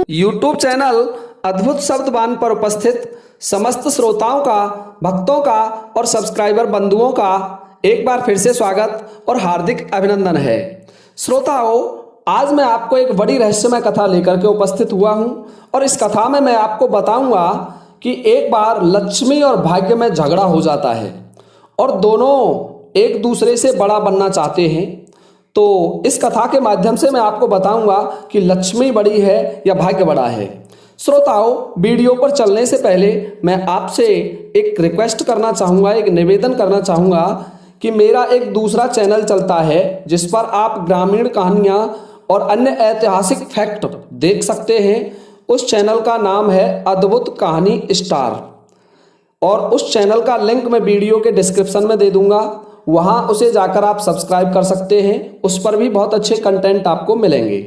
YouTube channel अद्भुत शब्दवान पर उपस्थित समस्त श्रोताओं का, भक्तों का और सब्सक्राइबर बंधुओं का एक बार फिर से स्वागत और हार्दिक अभिनंदन है। श्रोताओं, आज मैं आपको एक बड़ी रहस्यमय कथा लेकर के उपस्थित हुआ हूं और इस कथा में मैं आपको बताऊंगा कि एक बार लक्ष्मी और भाग्य में झगड़ा हो जाता है और दोनों एक दूसरे से बड़ा बनना चाहते हैं। तो इस कथा के माध्यम से मैं आपको बताऊंगा कि लक्ष्मी बड़ी है या भाग्य बड़ा है। श्रोताओं, वीडियो पर चलने से पहले मैं आपसे एक रिक्वेस्ट करना चाहूँगा, एक निवेदन करना चाहूँगा कि मेरा एक दूसरा चैनल चलता है जिस पर आप ग्रामीण कहानियाँ और अन्य ऐतिहासिक फैक्ट देख सकते हैं। उस चैनल का नाम है अद्भुत कहानी स्टार और उस चैनल का लिंक मैं वीडियो के डिस्क्रिप्शन में दे दूंगा। वहां उसे जाकर आप सब्सक्राइब कर सकते हैं। उस पर भी बहुत अच्छे कंटेंट आपको मिलेंगे।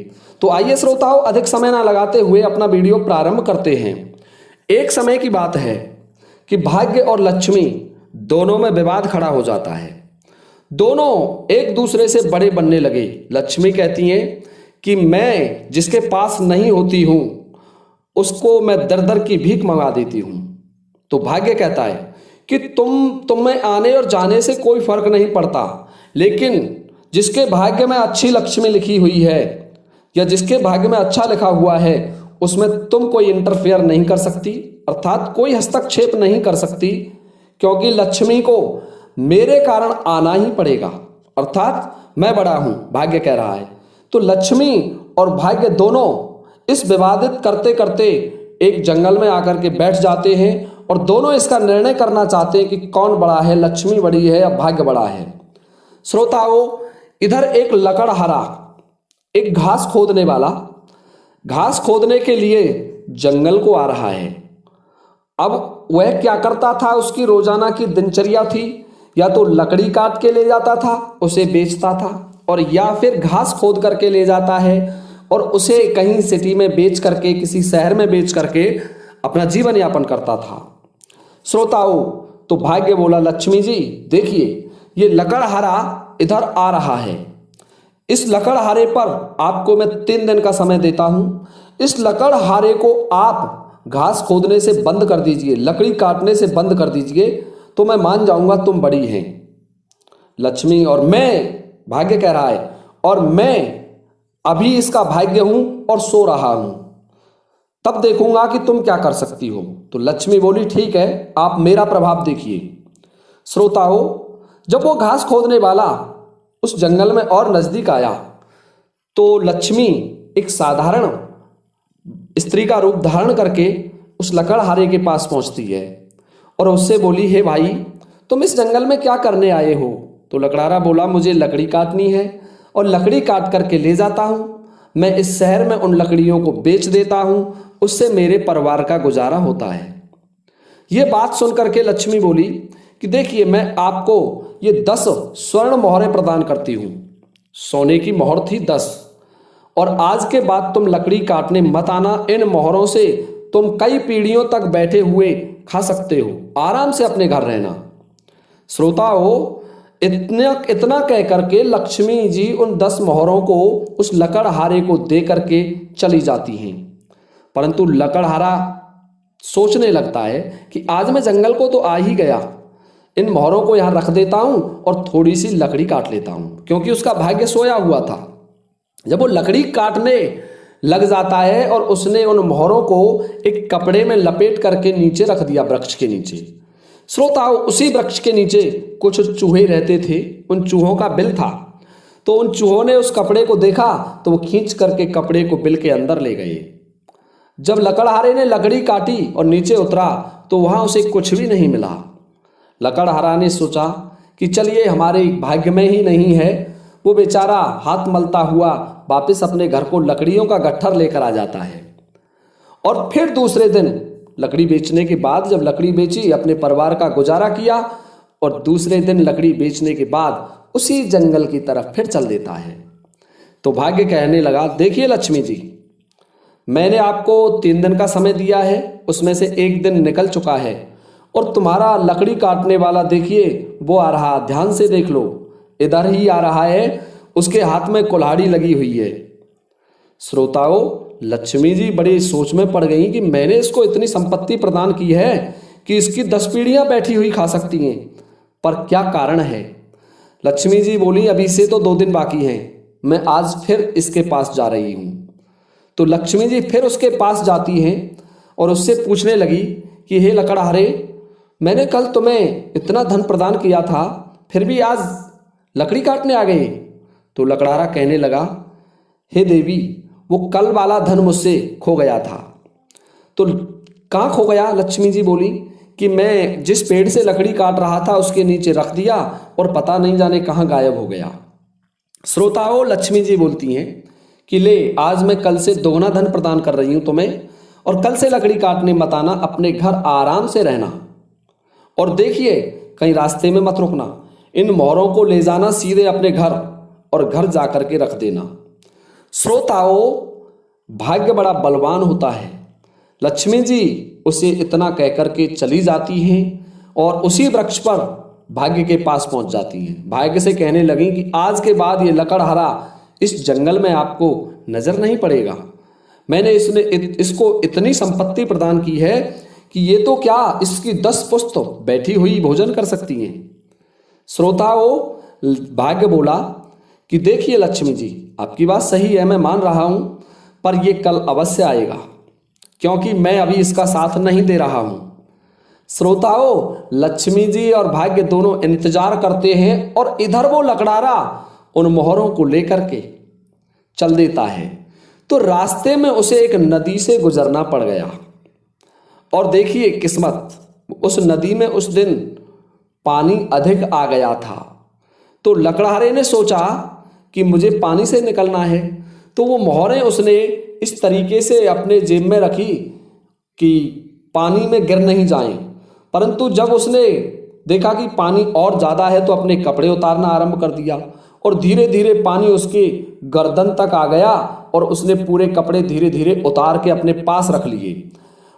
तो आइए श्रोताओं, अधिक समय ना लगाते हुए अपना वीडियो प्रारंभ करते हैं। एक समय की बात है कि भाग्य और लक्ष्मी दोनों में विवाद खड़ा हो जाता है। दोनों एक दूसरे से बड़े बनने लगे। लक्ष्मी कहती है कि मैं जिसके पास नहीं होती हूं उसको मैं दर दर की भीख मंगा देती हूं। तो भाग्य कहता है कि तुम में आने और जाने से कोई फर्क नहीं पड़ता, लेकिन जिसके भाग्य में अच्छी लक्ष्मी लिखी हुई है या जिसके भाग्य में अच्छा लिखा हुआ है उसमें तुम कोई इंटरफेयर नहीं कर सकती, अर्थात कोई हस्तक्षेप नहीं कर सकती, क्योंकि लक्ष्मी को मेरे कारण आना ही पड़ेगा, अर्थात मैं बड़ा हूं, भाग्य कह रहा है। तो लक्ष्मी और भाग्य दोनों इस विवादित करते करते एक जंगल में आकर के बैठ जाते हैं और दोनों इसका निर्णय करना चाहते हैं कि कौन बड़ा है, लक्ष्मी बड़ी है या भाग्य बड़ा है। श्रोताओं, इधर एक लकड़हारा, एक घास खोदने वाला घास खोदने के लिए जंगल को आ रहा है। अब वह क्या करता था, उसकी रोजाना की दिनचर्या थी, या तो लकड़ी काट के ले जाता था, उसे बेचता था, और या फिर घास खोद करके ले जाता है और उसे कहीं सिटी में बेच करके, किसी शहर में बेच करके अपना जीवन यापन करता था। श्रोताओं, तो भाग्य बोला, लक्ष्मी जी देखिए, ये लकड़हारा इधर आ रहा है। इस लकड़हारे पर आपको मैं 3 दिन का समय देता हूं। इस लकड़हारे को आप घास खोदने से बंद कर दीजिए, लकड़ी काटने से बंद कर दीजिए, तो मैं मान जाऊंगा तुम बड़ी हैं। लक्ष्मी और मैं, भाग्य कह रहा है, और मैं अभी इसका भाग्य हूं और सो रहा हूं, तब देखूंगा कि तुम क्या कर सकती हो। तो लक्ष्मी बोली, ठीक है, आप मेरा प्रभाव देखिए। श्रोताओं, जब वो घास खोदने वाला उस जंगल में और नजदीक आया तो लक्ष्मी एक साधारण स्त्री का रूप धारण करके उस लकड़हारे के पास पहुंचती है और उससे बोली, हे भाई, तुम इस जंगल में क्या करने आए हो? तो लकड़हारा बोला, मुझे लकड़ी काटनी है और लकड़ी काट करके ले जाता हूं। मैं इस शहर में उन लकड़ियों को बेच देता हूं, उससे मेरे परिवार का गुजारा होता है। ये बात सुनकर के लक्ष्मी बोली कि देखिए, मैं आपको ये 10 स्वर्ण मोहरें प्रदान करती हूं। सोने की मोहर थी 10, और आज के बाद तुम लकड़ी काटने मत आना। इन मोहरों से तुम कई पीढ़ियों तक बैठे हुए खा सकते हो, आराम से अपने घर रहना। श्रोताओं, इतना कह करके लक्ष्मी जी उन 10 मोहरों को उस लकड़हारे को दे करके चली जाती हैं। परंतु लकड़हारा सोचने लगता है कि आज मैं जंगल को तो आ ही गया, इन मोहरों को यहां रख देता हूं और थोड़ी सी लकड़ी काट लेता हूं, क्योंकि उसका भाग्य सोया हुआ था। जब वो लकड़ी काटने लग जाता है और उसने उन मोहरों को एक कपड़े में लपेट करके नीचे रख दिया, वृक्ष के नीचे। श्रोताओं, उसी वृक्ष के नीचे कुछ चूहे रहते थे, उन चूहों का बिल था। तो उन चूहों ने उस कपड़े को देखा तो वो खींच करके कपड़े को बिल के अंदर ले गए। जब लकड़हारे ने लकड़ी काटी और नीचे उतरा तो वहां उसे कुछ भी नहीं मिला। लकड़हारा ने सोचा कि चलिए, हमारे भाग्य में ही नहीं है। वो बेचारा हाथ मलता हुआ वापस अपने घर को लकड़ियों का गट्ठर लेकर आ जाता है और फिर दूसरे दिन लकड़ी बेचने के बाद, जब लकड़ी बेची, अपने परिवार का गुजारा किया और दूसरे दिन लकड़ी बेचने के बाद उसी जंगल की तरफ फिर चल देता है। तो भाग्य कहने लगा, देखिए लक्ष्मी जी, मैंने आपको 3 दिन का समय दिया है, उसमें से 1 दिन निकल चुका है और तुम्हारा लकड़ी काटने वाला देखिए वो आ रहा, ध्यान से देख लो, इधर ही आ रहा है, उसके हाथ में कुल्हाड़ी लगी हुई है। श्रोताओं, लक्ष्मी जी बड़ी सोच में पड़ गई कि मैंने इसको इतनी संपत्ति प्रदान की है कि इसकी 10 पीढ़ियां बैठी हुई खा सकती हैं, पर क्या कारण है। लक्ष्मी जी बोली, अभी से तो 2 दिन बाकी हैं, मैं आज फिर इसके पास जा रही हूं। तो लक्ष्मी जी फिर उसके पास जाती हैं और उससे पूछने लगी कि हे लकड़हारे, मैंने कल तुम्हें इतना धन प्रदान किया था, फिर भी आज लकड़ी काटने आ गए। तो लकड़हारा कहने लगा, हे देवी, वो कल वाला धन मुझसे खो गया था। तो कहाँ खो गया। लक्ष्मी जी बोली कि मैं जिस पेड़ से लकड़ी काट रहा था उसके नीचे रख दिया और पता नहीं जाने कहाँ गायब हो गया। श्रोताओं, लक्ष्मी जी बोलती हैं कि ले, आज मैं कल से दोगुना धन प्रदान कर रही हूं तुम्हें, और कल से लकड़ी काटने मत आना, अपने घर आराम से रहना। और देखिए, कहीं रास्ते में मत रुकना, इन मोहरों को ले जाना सीधे अपने घर और घर जाकर के रख देना। श्रोताओं, भाग्य बड़ा बलवान होता है। लक्ष्मी जी उसे इतना कहकर के चली जाती हैं और उसी वृक्ष पर भाग्य के पास पहुंच जाती हैं। भाग्य से कहने लगी कि आज के बाद ये लकड़हारा इस जंगल में आपको नजर नहीं पड़ेगा। मैंने इसको इतनी संपत्ति प्रदान की है कि ये तो क्या, इसकी 10 पुश्त बैठी हुई भोजन कर सकती हैं। श्रोताओं, भाग्य बोला कि देखिए लक्ष्मी जी, आपकी बात सही है, मैं मान रहा हूं, पर यह कल अवश्य आएगा, क्योंकि मैं अभी इसका साथ नहीं दे रहा हूं। श्रोताओं, लक्ष्मी जी और भाग्य दोनों इंतजार करते हैं और इधर वो लकड़हारा उन मोहरों को लेकर के चल देता है। तो रास्ते में उसे एक नदी से गुजरना पड़ गया, और देखिए किस्मत, उस नदी में उस दिन पानी अधिक आ गया था। तो लकड़हारे ने सोचा कि मुझे पानी से निकलना है, तो वो मोहरें उसने इस तरीके से अपने जेब में रखी कि पानी में गिर नहीं जाएं। परंतु जब उसने देखा कि पानी और ज़्यादा है तो अपने कपड़े उतारना आरंभ कर दिया, और धीरे धीरे पानी उसके गर्दन तक आ गया और उसने पूरे कपड़े धीरे धीरे उतार के अपने पास रख लिए,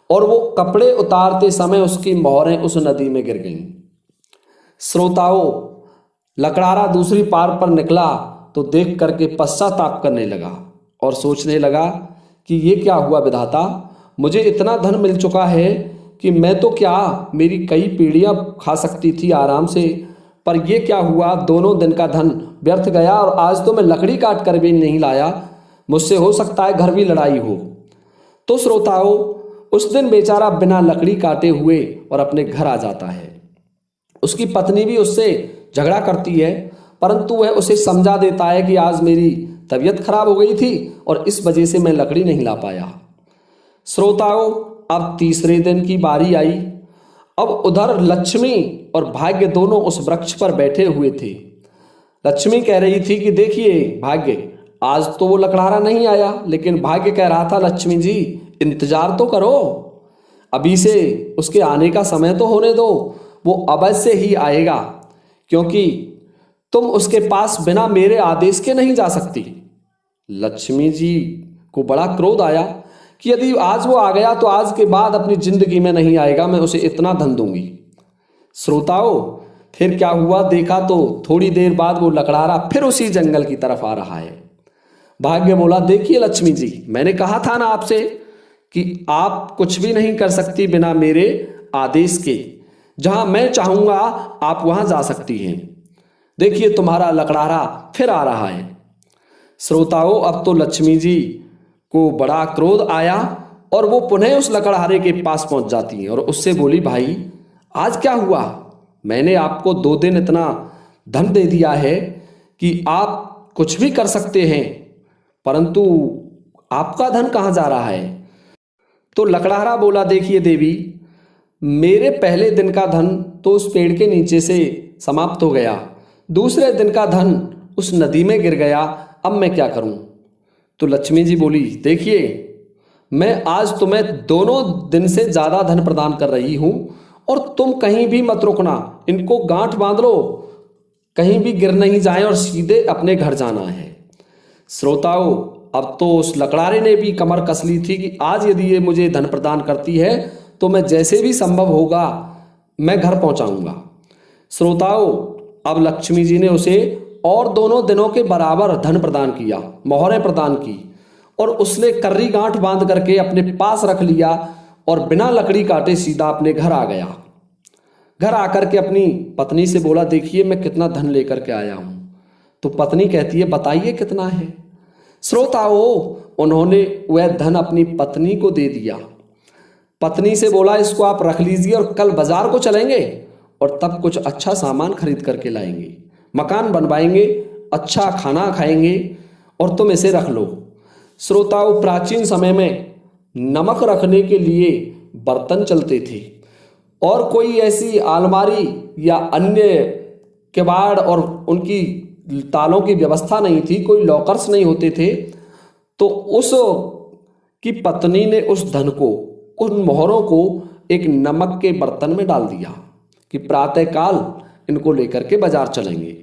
और वो कपड़े उतारते समय उसकी मोहरें उस नदी में गिर गईं। श्रोताओं, लकड़हारा दूसरी पार पर निकला तो देख करके पश्चाताप करने लगा और सोचने लगा कि ये क्या हुआ विधाता, मुझे इतना धन मिल चुका है कि मैं तो क्या, मेरी कई पीढ़ियां खा सकती थी आराम से, पर ये क्या हुआ, दोनों दिन का धन व्यर्थ गया और आज तो मैं लकड़ी काट कर भी नहीं लाया, मुझसे हो सकता है घर भी लड़ाई हो। तो श्रोताओं, उस दिन बेचारा बिना लकड़ी काटे हुए और अपने घर आ जाता है। उसकी पत्नी भी उससे झगड़ा करती है, परंतु वह उसे समझा देता है कि आज मेरी तबीयत खराब हो गई थी और इस वजह से मैं लकड़ी नहीं ला पाया। श्रोताओं, अब तीसरे दिन की बारी आई। अब उधर लक्ष्मी और भाग्य दोनों उस वृक्ष पर बैठे हुए थे। लक्ष्मी कह रही थी कि देखिए भाग्य, आज तो वो लकड़हारा नहीं आया, लेकिन भाग्य कह रहा था लक्ष्मी जी इंतजार तो करो, अभी से उसके आने का समय तो होने दो, वो अवश्य ही आएगा, क्योंकि तुम उसके पास बिना मेरे आदेश के नहीं जा सकती। लक्ष्मी जी को बड़ा क्रोध आया कि यदि आज वो आ गया तो आज के बाद अपनी जिंदगी में नहीं आएगा, मैं उसे इतना धन दूंगी। श्रोताओं, फिर क्या हुआ, देखा तो थोड़ी देर बाद वो लकड़हारा फिर उसी जंगल की तरफ आ रहा है। भाग्य बोला, देखिए लक्ष्मी जी, मैंने कहा था ना आपसे कि आप कुछ भी नहीं कर सकती बिना मेरे आदेश के, जहां मैं चाहूंगा आप वहां जा सकती हैं। देखिए तुम्हारा लकड़हारा फिर आ रहा है। श्रोताओं, अब तो लक्ष्मी जी को बड़ा क्रोध आया और वो पुनः उस लकड़हारे के पास पहुंच जाती हैं और उससे बोली, भाई आज क्या हुआ, मैंने आपको 2 दिन इतना धन दे दिया है कि आप कुछ भी कर सकते हैं, परंतु आपका धन कहाँ जा रहा है। तो लकड़हारा बोला, देखिए देवी, मेरे पहले दिन का धन तो उस पेड़ के नीचे से समाप्त हो गया, दूसरे दिन का धन उस नदी में गिर गया, अब मैं क्या करूं। तो लक्ष्मी जी बोली, देखिए मैं आज तुम्हें दोनों दिन से ज्यादा धन प्रदान कर रही हूं और तुम कहीं भी मत रुकना, इनको गांठ बांध लो, कहीं भी गिर नहीं जाए और सीधे अपने घर जाना है। श्रोताओं, अब तो उस लकड़हारे ने भी कमर कस ली थी कि आज यदि ये मुझे धन प्रदान करती है तो मैं जैसे भी संभव होगा मैं घर पहुंचाऊंगा। श्रोताओं, अब लक्ष्मी जी ने उसे और दोनों दिनों के बराबर धन प्रदान किया, मोहरें प्रदान की, और उसने कर्री गांठ बांध करके अपने पास रख लिया और बिना लकड़ी काटे सीधा अपने घर आ गया। घर आकर के अपनी पत्नी से बोला, देखिए मैं कितना धन लेकर के आया हूं। तो पत्नी कहती है, बताइए कितना है। श्रोताओं, उन्होंने वह धन अपनी पत्नी को दे दिया। पत्नी से बोला, इसको आप रख लीजिए और कल बाजार को चलेंगे और तब कुछ अच्छा सामान खरीद करके लाएंगे, मकान बनवाएंगे, अच्छा खाना खाएंगे और तुम इसे रख लो। श्रोताओं, प्राचीन समय में नमक रखने के लिए बर्तन चलते थे और कोई ऐसी अलमारी या अन्य किवाड़ और उनकी तालों की व्यवस्था नहीं थी, कोई लॉकर्स नहीं होते थे। तो उस की पत्नी ने उस धन को, उन मोहरों को एक नमक के बर्तन में डाल दिया कि प्रातःकाल इनको लेकर के बाजार चलेंगे।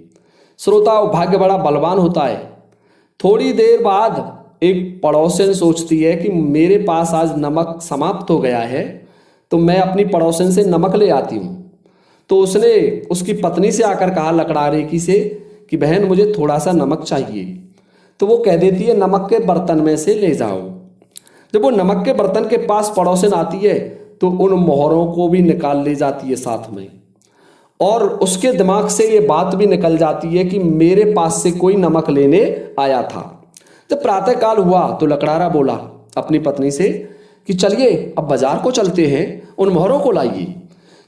श्रोताओं, भाग्य बड़ा बलवान होता है। थोड़ी देर बाद एक पड़ोसन सोचती है कि मेरे पास आज नमक समाप्त हो गया है, तो मैं अपनी पड़ोसन से नमक ले आती हूँ। तो उसने उसकी पत्नी से आकर कहा लकड़ारे की से कि बहन मुझे थोड़ा सा नमक चाहिए। तो वो कह देती है नमक के बर्तन में से ले जाओ। जब वो नमक के बर्तन के पास पड़ोसन आती है तो उन मोहरों को भी निकाल ले जाती है साथ में, और उसके दिमाग से ये बात भी निकल जाती है कि मेरे पास से कोई नमक लेने आया था। जब प्रातःकाल हुआ तो लकड़ारा बोला अपनी पत्नी से कि चलिए अब बाजार को चलते हैं, उन मोहरों को लाइए।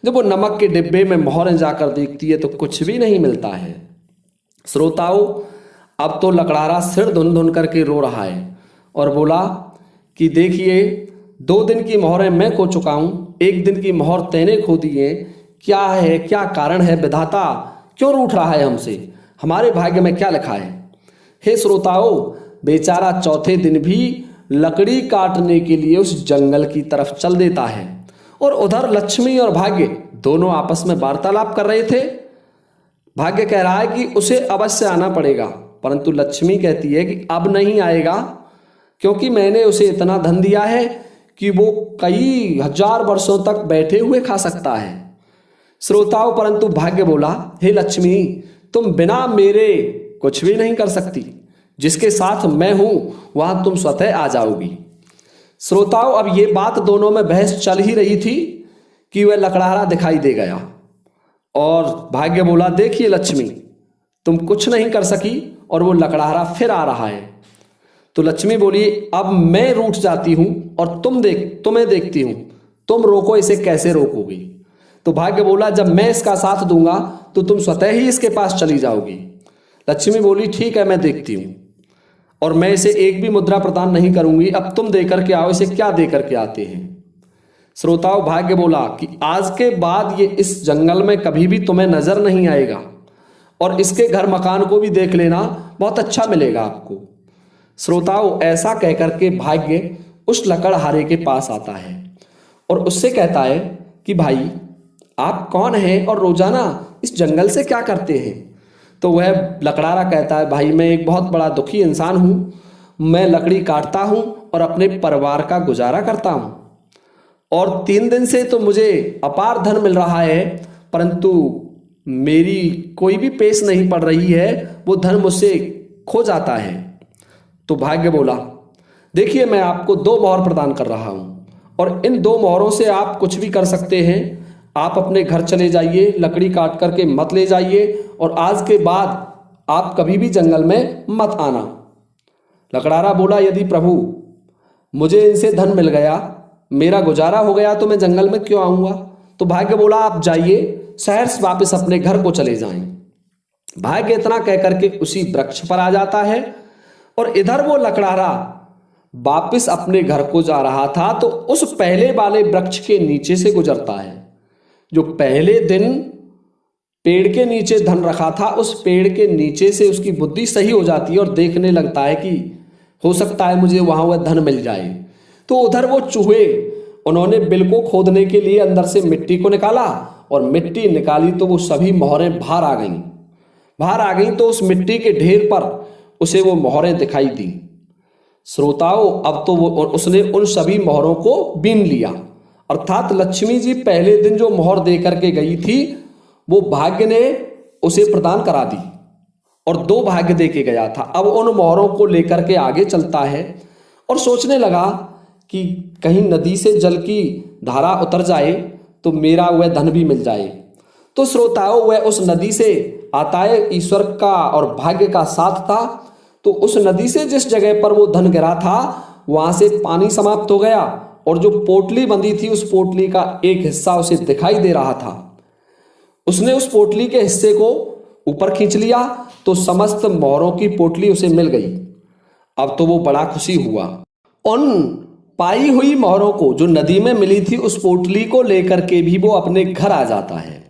जब वो नमक के डिब्बे में मोहरें जाकर देखती है तो कुछ भी नहीं मिलता है। श्रोताओं, अब तो लकड़ारा सिर धुन धुन करके रो रहा है और बोला कि देखिए 2 दिन की मोहरें मैं खो चुका हूं, 1 दिन की मोहर तैने खो दी है। क्या है, क्या कारण है? विधाता क्यों रूठ रहा है हमसे? हमारे भाग्य में क्या लिखा है? हे श्रोताओं, बेचारा चौथे दिन भी लकड़ी काटने के लिए उस जंगल की तरफ चल देता है और उधर लक्ष्मी और भाग्य दोनों आपस में वार्तालाप कर रहे थे। भाग्य कह रहा है कि उसे अवश्य आना पड़ेगा, परंतु लक्ष्मी कहती है कि अब नहीं आएगा, क्योंकि मैंने उसे इतना धन दिया है कि वो कई हजार वर्षों तक बैठे हुए खा सकता है। श्रोताओं, परंतु भाग्य बोला, हे लक्ष्मी, तुम बिना मेरे कुछ भी नहीं कर सकती। जिसके साथ मैं हूं वहां तुम स्वतः आ जाओगी। श्रोताओं, अब ये बात दोनों में बहस चल ही रही थी कि वह लकड़ारा दिखाई दे गया और भाग्य बोला, देखिए लक्ष्मी, तुम कुछ नहीं कर सकी और वो लकड़ारा फिर आ रहा है। तो लक्ष्मी बोली, अब मैं रूठ जाती हूं और तुम्हें देखती हूं, तुम रोको इसे, कैसे रोकोगी? तो भाग्य बोला, जब मैं इसका साथ दूंगा तो तुम स्वतः ही इसके पास चली जाओगी। लक्ष्मी बोली, ठीक है, मैं देखती हूं और मैं इसे एक भी मुद्रा प्रदान नहीं करूंगी। अब तुम देकर के आओ, इसे क्या देकर के आते हैं? श्रोताओं, भाग्य बोला कि आज के बाद ये इस जंगल में कभी भी तुम्हें नजर नहीं आएगा और इसके घर मकान को भी देख लेना, बहुत अच्छा मिलेगा आपको। श्रोताओं, ऐसा कहकर के भाग्य उस लकड़हारे के पास आता है और उससे कहता है कि भाई आप कौन हैं और रोजाना इस जंगल से क्या करते हैं? तो वह लकड़ारा कहता है, भाई मैं एक बहुत बड़ा दुखी इंसान हूं, मैं लकड़ी काटता हूं और अपने परिवार का गुजारा करता हूं और 3 दिन से तो मुझे अपार धन मिल रहा है, परंतु मेरी कोई भी पेश नहीं पड़ रही है, वो धन मुझसे खो जाता है। तो भाग्य बोला, देखिए मैं आपको 2 मोहर प्रदान कर रहा हूं और इन 2 मोहरों से आप कुछ भी कर सकते हैं। आप अपने घर चले जाइए, लकड़ी काट करके मत ले जाइए और आज के बाद आप कभी भी जंगल में मत आना। लकड़ारा बोला, यदि प्रभु मुझे इनसे धन मिल गया, मेरा गुजारा हो गया, तो मैं जंगल में क्यों आऊंगा? तो भाग्य बोला, आप जाइए, शहर से वापस अपने घर को चले जाएं। भाग्य इतना कह करके उसी वृक्ष पर आ जाता है और इधर वो लकड़ारा वापस अपने घर को जा रहा था तो उस पहले वाले वृक्ष के नीचे से गुजरता है। जो पहले दिन पेड़ के नीचे धन रखा था, उस पेड़ के नीचे से उसकी बुद्धि सही हो जाती है और देखने लगता है कि हो सकता है मुझे वहां वह धन मिल जाए। तो उधर वो चूहे, उन्होंने बिल को खोदने के लिए अंदर से मिट्टी को निकाला और मिट्टी निकाली तो वो सभी मोहरें बाहर आ गईं। बाहर आ गईं तो उस मिट्टी के ढेर पर उसे वो मोहरें दिखाई दी। श्रोताओं, अब तो उसने उन सभी मोहरों को बीन लिया, अर्थात लक्ष्मी जी पहले दिन जो मोहर दे करके गई थी वो भाग्य ने उसे प्रदान करा दी और 2 भाग्य दे के गया था। अब उन मोहरों को लेकर के आगे चलता है और सोचने लगा कि कहीं नदी से जल की धारा उतर जाए तो मेरा वह धन भी मिल जाए। तो श्रोताओं, वह उस नदी से आता है, ईश्वर का और भाग्य का साथ था। तो उस नदी से जिस जगह पर वो धन गिरा था वहां से पानी समाप्त हो गया और जो पोटली बंधी थी उस पोटली का एक हिस्सा उसे दिखाई दे रहा था। उसने उस पोटली के हिस्से को ऊपर खींच लिया तो समस्त मोहरों की पोटली उसे मिल गई। अब तो वो बड़ा खुशी हुआ। उन पाई हुई मोहरों को जो नदी में मिली थी उस पोटली को लेकर के भी वो अपने घर आ जाता है।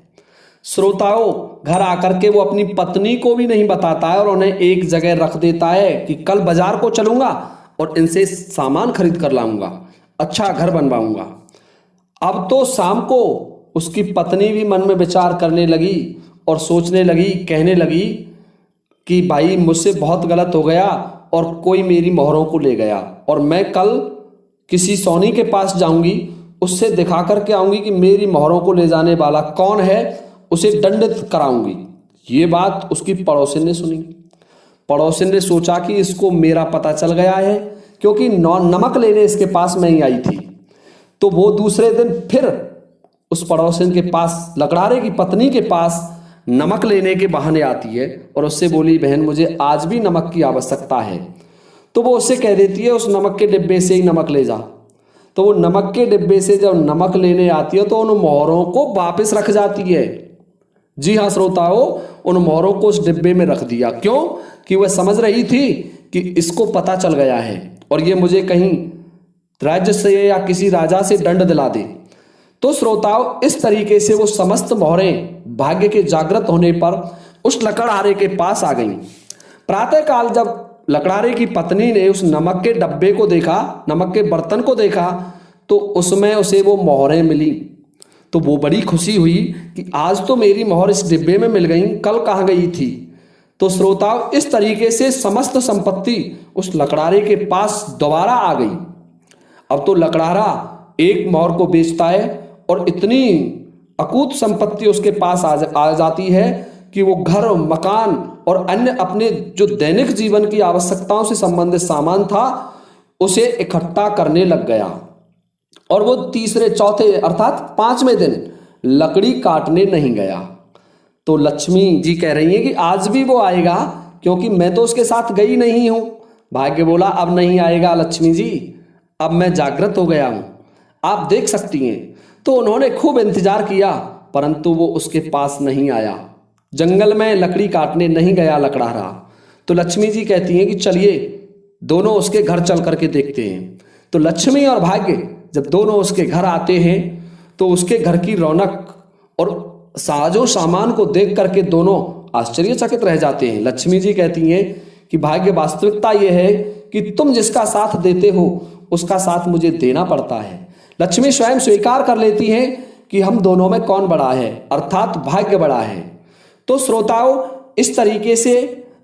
श्रोताओं, घर आकर के वो अपनी पत्नी को भी नहीं बताता है और उन्हें एक जगह रख देता है कि कल बाजार को चलूंगा और इनसे सामान खरीद कर लाऊंगा, अच्छा घर बनवाऊंगा। अब तो शाम को उसकी पत्नी भी मन में विचार करने लगी और सोचने लगी, कहने लगी कि भाई मुझसे बहुत गलत हो गया और कोई मेरी मोहरों को ले गया और मैं कल किसी सोनी के पास जाऊंगी, उससे दिखा करके आऊंगी कि मेरी मोहरों को ले जाने वाला कौन है, उसे दंडित कराऊंगी। ये बात उसकी पड़ोसिन ने सुनी। पड़ोसिन ने सोचा कि इसको मेरा पता चल गया है, क्योंकि नमक लेने इसके पास मैं ही आई थी। तो वो दूसरे दिन फिर उस पड़ोसिन के पास, लकड़ारे की पत्नी के पास नमक लेने के बहाने आती है और उससे बोली, बहन मुझे आज भी नमक की आवश्यकता है। तो वो उससे कह देती है उस नमक के डिब्बे से ही नमक ले जा। तो वो नमक के डिब्बे से जब नमक लेने आती है तो उन मोहरों को वापस रख जाती है। जी हाँ श्रोताओं, उन मोहरों को उस डिब्बे में रख दिया। क्यों? कि वह समझ रही थी कि इसको पता चल गया है और ये मुझे कहीं राज्य से या किसी राजा से दंड दिला दे। तो श्रोताओं, इस तरीके से वो समस्त मोहरें भाग्य के जागृत होने पर उस लकड़हारे के पास आ गईं। प्रातःकाल जब लकड़हारे की पत्नी ने उस नमक के डब्बे को देखा, नमक के बर्तन को देखा, तो उसमें उसे वो मोहरें मिली। तो वो बड़ी खुशी हुई कि आज तो मेरी मोहर इस डिब्बे में मिल गई, कल कहाँ गई थी। तो श्रोताओं, इस तरीके से समस्त संपत्ति उस लकड़हारे के पास दोबारा आ गई। अब तो लकड़हारा एक मोहर को बेचता है और इतनी अकूत संपत्ति उसके पास आ जाती है कि वो घर, मकान और अन्य अपने जो दैनिक जीवन की आवश्यकताओं से संबंधित सामान था उसे इकट्ठा करने लग गया। और वो तीसरे, चौथे अर्थात 5वें दिन लकड़ी काटने नहीं गया। तो लक्ष्मी जी कह रही हैं कि आज भी वो आएगा, क्योंकि मैं तो उसके साथ गई नहीं हूं। भाग्य बोला, अब नहीं आएगा लक्ष्मी जी, अब मैं जागृत हो गया हूं, आप देख सकती हैं। तो उन्होंने खूब इंतजार किया, परंतु वो उसके पास नहीं आया। जंगल में लकड़ी काटने नहीं गया लकड़हारा। तो लक्ष्मी जी कहती हैं कि चलिए दोनों उसके घर चल करके देखते हैं। तो लक्ष्मी और भाग्य जब दोनों उसके घर आते हैं तो उसके घर की रौनक और साजो सामान को देख करके दोनों आश्चर्यचकित रह जाते हैं। लक्ष्मी जी कहती हैं कि भाग्य, वास्तविकता यह है कि तुम जिसका साथ देते हो उसका साथ मुझे देना पड़ता है। लक्ष्मी स्वयं स्वीकार कर लेती हैं कि हम दोनों में कौन बड़ा है, अर्थात भाग्य बड़ा है। तो श्रोताओं, इस तरीके से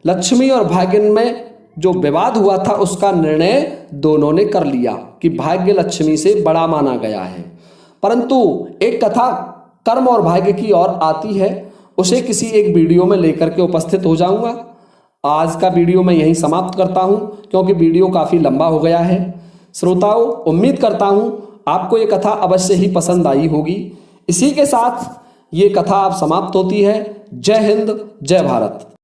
लक्ष्मी और भाग्य में जो विवाद हुआ था उसका निर्णय दोनों ने कर लिया कि भाग्य लक्ष्मी से बड़ा माना गया है। परंतु एक कथा कर्म और भाग्य की ओर आती है, उसे किसी एक वीडियो में लेकर के उपस्थित हो जाऊंगा। आज का वीडियो मैं यहीं समाप्त करता हूं, क्योंकि वीडियो काफी लंबा हो गया है। श्रोताओं, उम्मीद करता हूं आपको ये कथा अवश्य ही पसंद आई होगी। इसी के साथ ये कथा अब समाप्त होती है। जय हिंद, जय भारत।